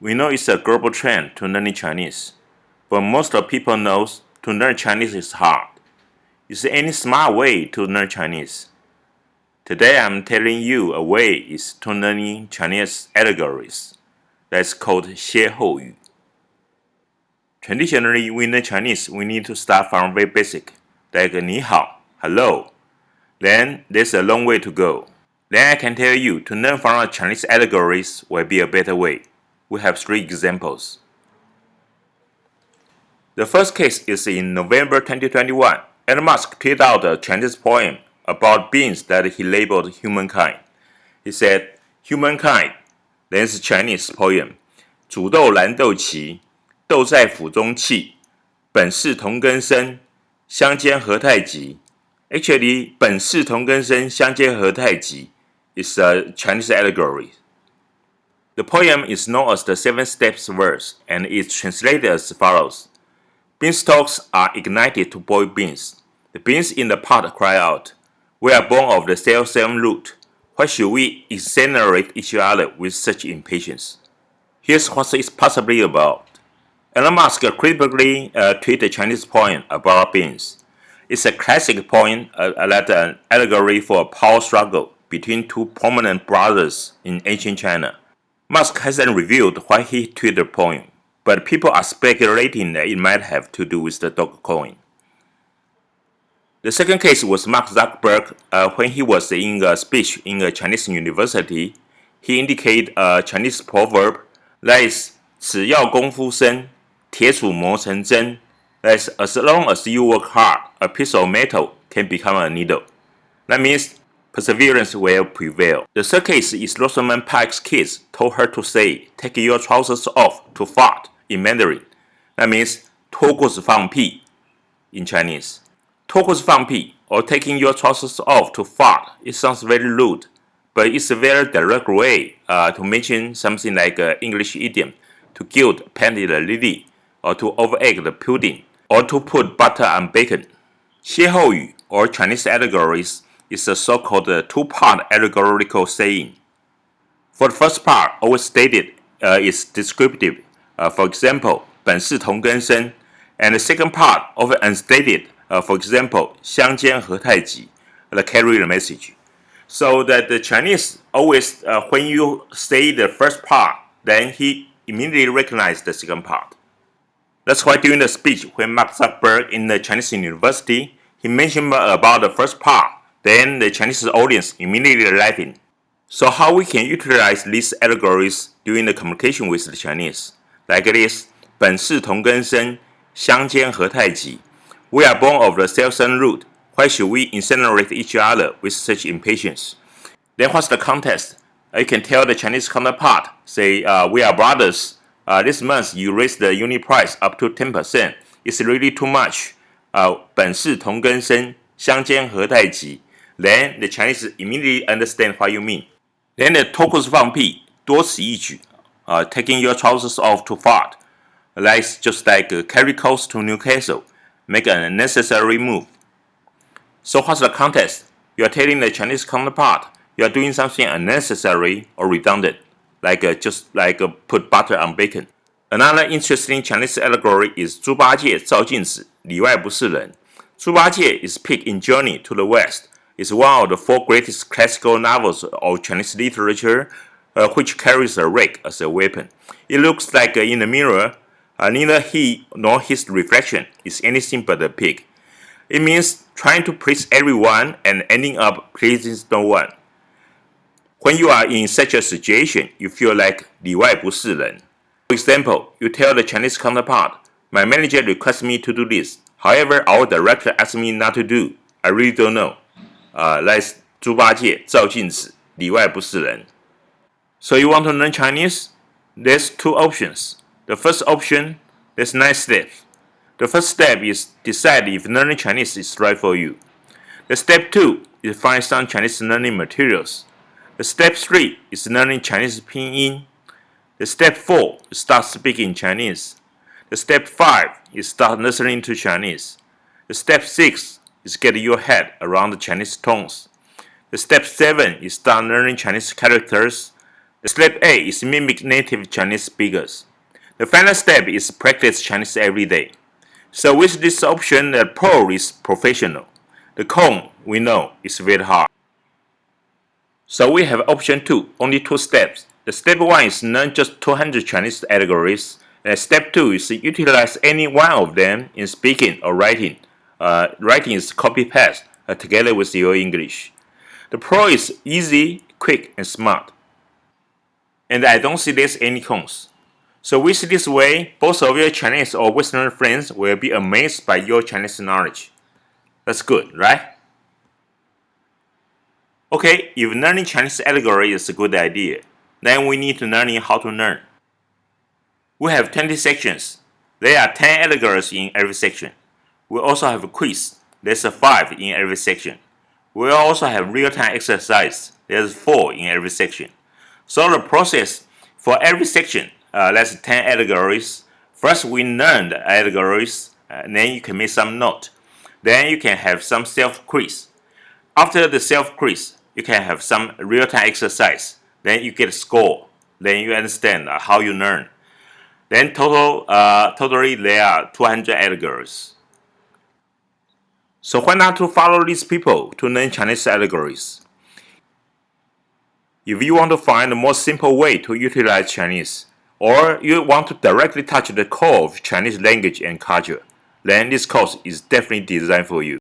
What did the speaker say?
We know it's a global trend to learning Chinese, but most of people knows to learn Chinese is hard. Is there any smart way to learn Chinese? Today I'm telling you a way is to learning Chinese allegories. That's called 歇后语. Traditionally, we learn Chinese, we need to start from very basic, like 你好, hello. Then there's a long way to go. Then I can tell you to learn from Chinese allegories will be a better way. We have 3 examples. The first case is in November 2021. Elon Musk tweeted out a Chinese poem about beings that he labeled humankind. He said, Humankind, then is Chinese poem. 煮豆燃豆萁，豆在釜中泣，本是同根生，相煎何太急。Actually, 本是同根生，相煎何太急 is a Chinese allegory. The poem is known as the 7 steps verse and is translated as follows. Beanstalks are ignited to boil beans. The beans in the pot cry out, We are born of the same root. Why should we incinerate each other with such impatience? Here's what it's possibly about. Elon Musk critically tweeted a Chinese poem about beans. It's a classic poem that an allegory for a power struggle between 2 prominent brothers in ancient China. Musk hasn't revealed why he tweeted the poem, but people are speculating that it might have to do with the Dogecoin. The second case was Mark Zuckerberg. When he was in a speech in a Chinese university, he indicated a Chinese proverb that is 只要功夫深，铁杵磨成针. That is, as long as you work hard, a piece of metal can become a needle. That means perseverance will prevail. The third case is Rosamund Pike's kids told her to say, take your trousers off to fart in Mandarin. That means 脱裤子放屁 in Chinese. 脱裤子放屁 or taking your trousers off to fart, it sounds very rude, but it's a very direct way to mention something like English idiom, to gild painted lily, or to overegg the pudding, or to put butter on bacon. 歇后语 or Chinese allegories is a so-called 2-part allegorical saying. For the first part, always stated is descriptive. For example, 本是同根生, and the second part, often unstated. For example, 相煎何太急, that carry the message. So that the Chinese always, when you say the first part, then he immediately recognizes the second part. That's why during the speech, when Mark Zuckerberg in the Chinese university, he mentioned about the first part, then the Chinese audience immediately laughing. So how we can utilize these allegories during the communication with the Chinese? Like this, 本是同根生，相煎何太急. We are born of the same root. Why should we incinerate each other with such impatience? Then what's the context? You can tell the Chinese counterpart, say, we are brothers. This month you raised the unit price up to 10%. It's really too much. 本是同根生，相煎何太急. Then the Chinese immediately understand what you mean. Then the 脱裤子放屁，多此一举. Taking your trousers off to fart. That's just like carry coats to Newcastle. Make an unnecessary move. So what's the context? You are telling the Chinese counterpart you are doing something unnecessary or redundant, like put butter on bacon. Another interesting Chinese allegory is 猪八戒照镜子，里外不是人. 猪八戒 is pig in Journey to the West. It's one of the 4 greatest classical novels of Chinese literature, which carries a rake as a weapon. It looks like in the mirror, neither he nor his reflection is anything but a pig. It means trying to please everyone and ending up pleasing no one. When you are in such a situation, you feel like 里外不是人. For example, you tell the Chinese counterpart, my manager requests me to do this. However, our director asked me not to do. I really don't know. That's 猪八戒照镜子，里外不是人. So you want to learn Chinese? There's 2 options. The first option, there's 9 steps. The first step is decide if learning Chinese is right for you. The step 2 is find some Chinese learning materials. The step 3 is learning Chinese pinyin. The step 4 is start speaking Chinese. The step 5 is start listening to Chinese. The step 6 is get your head around the Chinese tones. The step 7 is start learning Chinese characters. Step A is mimic native Chinese speakers. The final step is practice Chinese every day. So with this option, the pro is professional. The con, we know, is very hard. So we have option 2, only 2 steps. The step 1 is learn just 200 Chinese allegories, and step 2 is utilize any one of them in speaking or writing. Writing is copy-paste together with your English. The pro is easy, quick, and smart. And I don't see there's any cons. So with this way, both of your Chinese or Western friends will be amazed by your Chinese knowledge. That's good, right? Okay, if learning Chinese allegory is a good idea, then we need to learn how to learn. We have 20 sections. There are 10 allegories in every section. We also have a quiz. There's 5 in every section. We also have real-time exercise. There's 4 in every section. So the process for every section, that's 10 allegories. First, we learn the allegories, then you can make some note. Then you can have some self-quiz. After the self-quiz, you can have some real-time exercise. Then you get a score. Then you understand how you learn. Then totally there are 200 allegories. So why not to follow these people to learn Chinese allegories? If you want to find a more simple way to utilize Chinese, or you want to directly touch the core of Chinese language and culture, then this course is definitely designed for you.